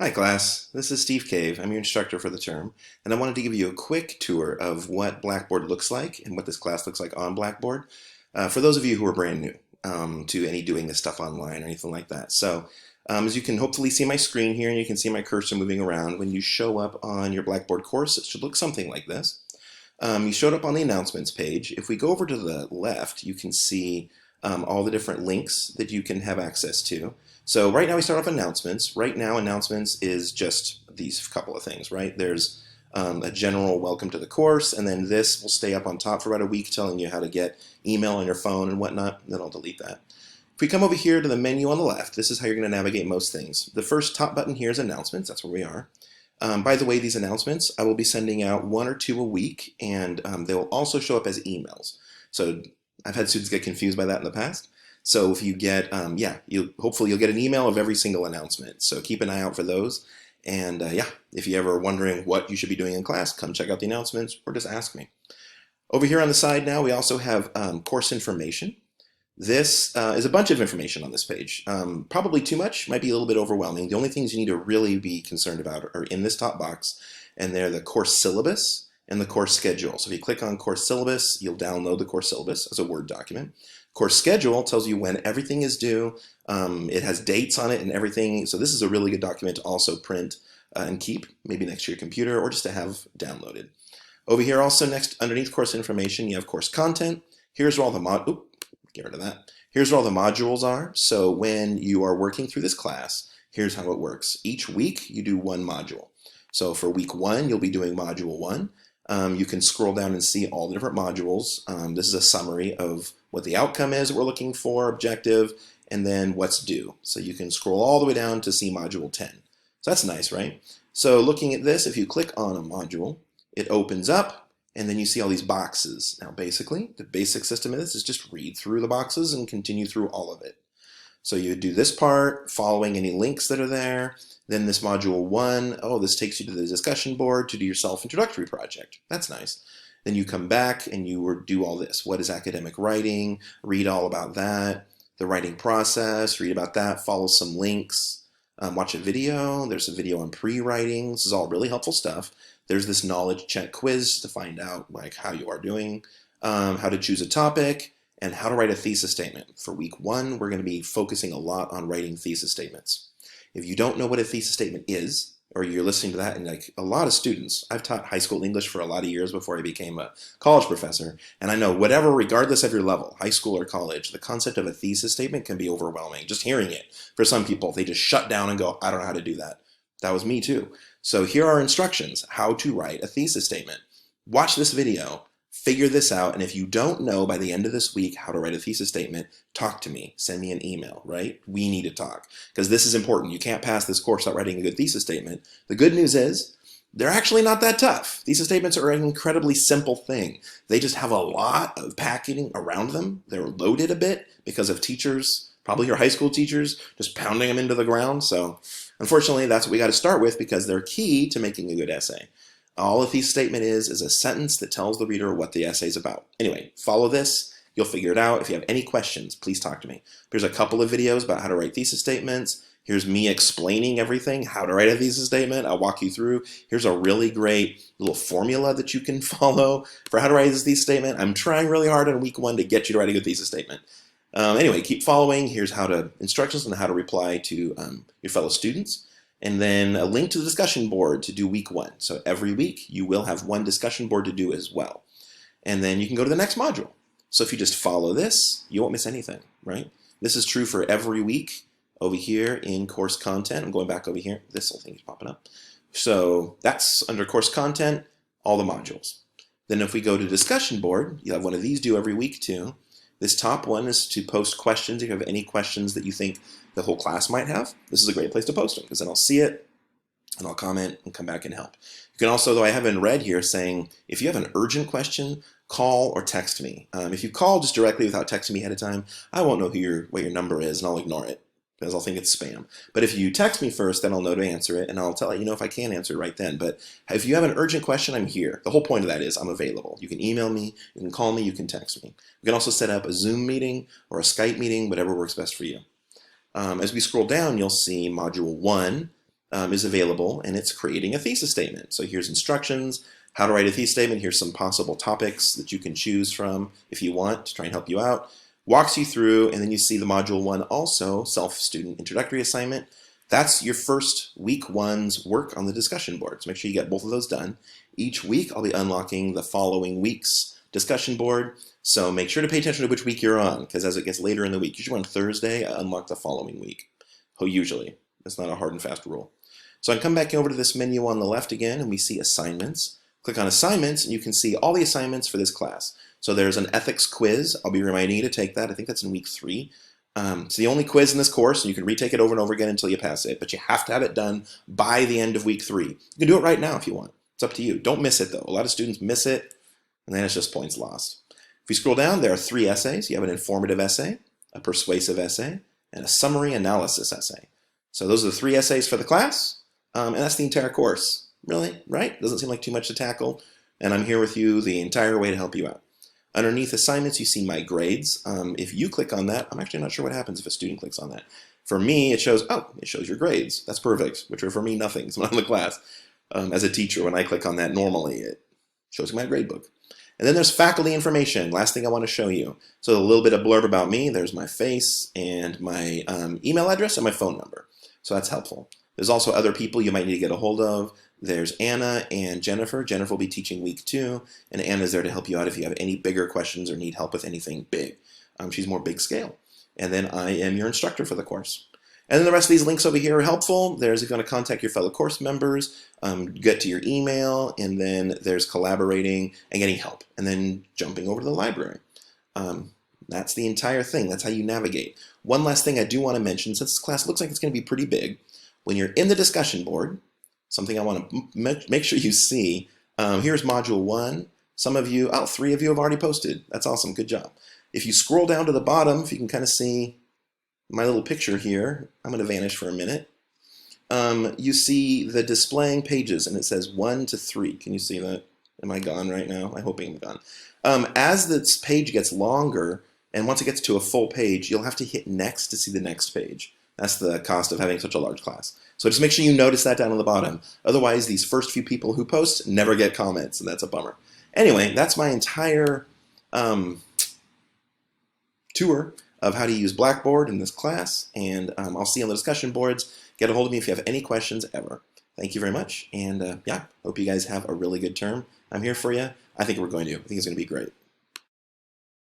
Hi class, this is Steve Cave. I'm your instructor for the term, and I wanted to give you a quick tour of what Blackboard looks like and what this class looks like on Blackboard for those of you who are brand new to any doing this stuff online or anything like that. As you can hopefully see my screen here and you can see my cursor moving around, when you show up on your Blackboard course, it should look something like this. You showed up on the announcements page. If we go over to the left, you can see all the different links that you can have access to. So right now we start off announcements. Right now announcements is just these couple of things, right? There's a general welcome to the course, and then this will stay up on top for about a week telling you how to get email on your phone and whatnot. Then I'll delete that. If we come over here to the menu on the left, this is how you're going to navigate most things. The first top button here is announcements. That's where we are. By the way, these announcements, I will be sending out 1 or 2 a week, and they will also show up as emails. So I've had students get confused by that in the past. So if you get, hopefully you'll get an email of every single announcement. So keep an eye out for those. And if you're ever wondering what you should be doing in class, come check out the announcements or just ask me. Over here on the side now, we also have course information. This is a bunch of information on this page. Probably too much, might be a little bit overwhelming. The only things you need to really be concerned about are in this top box, and they're the course syllabus and the course schedule. So if you click on course syllabus, you'll download the course syllabus as a Word document. Course schedule tells you when everything is due. It has dates on it and everything. So this is a really good document to also print and keep, maybe next to your computer or just to have downloaded. Over here also underneath course information, you have course content. Here's where all the get rid of that. Here's where all the modules are. So when you are working through this class, here's how it works. Each week you do one module. So for week 1, you'll be doing module 1. You can scroll down and see all the different modules. This is a summary of what the outcome is that we're looking for, objective, and then what's due. So you can scroll all the way down to see module 10. So that's nice, right? So looking at this, if you click on a module, it opens up, and then you see all these boxes. Now basically, the basic system of this is just read through the boxes and continue through all of it. So you do this part, following any links that are there. Then this module 1, this takes you to the discussion board to do your self-introductory project. That's nice. Then you come back and you do all this. What is academic writing? Read all about that. The writing process, read about that, follow some links, watch a video. There's a video on pre-writing. This is all really helpful stuff. There's this knowledge check quiz to find out like how you are doing, how to choose a topic, and how to write a thesis statement. For week 1, we're going to be focusing a lot on writing thesis statements. If you don't know what a thesis statement is, or you're listening to that, and like a lot of students, I've taught high school English for a lot of years before I became a college professor, and I know whatever, regardless of your level, high school or college, the concept of a thesis statement can be overwhelming. Just hearing it, for some people, they just shut down and go, I don't know how to do that. That was me too. So here are instructions, how to write a thesis statement. Watch this video, figure this out, and if you don't know by the end of this week how to write a thesis statement, talk to me, send me an email, right? We need to talk, because this is important. You can't pass this course without writing a good thesis statement. The good news is, they're actually not that tough. Thesis statements are an incredibly simple thing. They just have a lot of packaging around them. They're loaded a bit because of teachers, probably your high school teachers, just pounding them into the ground. So unfortunately, that's what we got to start with because they're key to making a good essay. All a thesis statement is a sentence that tells the reader what the essay is about. Anyway, follow this. You'll figure it out. If you have any questions, please talk to me. There's a couple of videos about how to write thesis statements. Here's me explaining everything, how to write a thesis statement. I'll walk you through. Here's a really great little formula that you can follow for how to write this thesis statement. I'm trying really hard in week 1 to get you to write a good thesis statement. Anyway, keep following. Here's instructions on how to reply to your fellow students. And then a link to the discussion board to do week 1. So every week you will have one discussion board to do as well. And then you can go to the next module. So if you just follow this, you won't miss anything, right? This is true for every week over here in course content. I'm going back over here. This little thing is popping up. So that's under course content, all the modules. Then if we go to discussion board, you have one of these due every week too. This top one is to post questions. If you have any questions that you think the whole class might have, this is a great place to post them because then I'll see it and I'll comment and come back and help. You can also, though I have in red here saying, if you have an urgent question, call or text me. If you call just directly without texting me ahead of time, I won't know what your number is and I'll ignore it because I'll think it's spam. But if you text me first, then I'll know to answer it and I'll tell you if I can answer it right then. But if you have an urgent question, I'm here. The whole point of that is I'm available. You can email me, you can call me, you can text me. We can also set up a Zoom meeting or a Skype meeting, whatever works best for you. As we scroll down, you'll see Module 1 is available, and it's creating a thesis statement. So here's instructions, how to write a thesis statement. Here's some possible topics that you can choose from if you want to try and help you out. Walks you through, and then you see the Module 1 also, self-student introductory assignment. That's your first week 1's work on the discussion board. So make sure you get both of those done. Each week I'll be unlocking the following week's discussion board. So make sure to pay attention to which week you're on, because as it gets later in the week, usually on Thursday, I unlock the following week. Oh, usually. It's not a hard and fast rule. So I can come back over to this menu on the left again, and we see assignments. Click on assignments, and you can see all the assignments for this class. So there's an ethics quiz. I'll be reminding you to take that. I think that's in week 3. It's the only quiz in this course, and you can retake it over and over again until you pass it, but you have to have it done by the end of week 3. You can do it right now if you want. It's up to you. Don't miss it, though. A lot of students miss it, and then it's just points lost. If you scroll down, there are 3 essays. You have an informative essay, a persuasive essay, and a summary analysis essay. So those are the 3 essays for the class, and that's the entire course. Really, right? Doesn't seem like too much to tackle, and I'm here with you the entire way to help you out. Underneath assignments, you see my grades. If you click on that, I'm actually not sure what happens if a student clicks on that. For me, it shows, oh, it shows your grades. That's perfect, which are for me nothing, because I'm not in the class. As a teacher, when I click on that normally, it shows my grade book. And then there's faculty information, last thing I want to show you. So a little bit of blurb about me. There's my face and my email address and my phone number. So that's helpful. There's also other people you might need to get a hold of. There's Anna and Jennifer. Jennifer will be teaching week 2, and Anna's there to help you out if you have any bigger questions or need help with anything big. She's more big scale. And then I am your instructor for the course. And then the rest of these links over here are helpful. There's going to contact your fellow course members, get to your email, and then there's collaborating and getting help, and then jumping over to the library. That's the entire thing. That's how you navigate. One last thing I do want to mention, since this class looks like it's going to be pretty big, when you're in the discussion board, something I want to make sure you see, here's Module 1. Some of you, 3 of you have already posted. That's awesome. Good job. If you scroll down to the bottom, if you can kind of see my little picture here, I'm going to vanish for a minute. You see the displaying pages, and it says 1 to 3. Can you see that? Am I gone right now? I hope I'm gone. As this page gets longer, and once it gets to a full page, you'll have to hit next to see the next page. That's the cost of having such a large class. So just make sure you notice that down on the bottom. Otherwise, these first few people who post never get comments, and that's a bummer. Anyway, that's my entire tour of how to use Blackboard in this class, and I'll see you on the discussion boards. Get a hold of me if you have any questions ever. Thank you very much, and yeah, hope you guys have a really good term. I'm here for you. I think it's going to be great.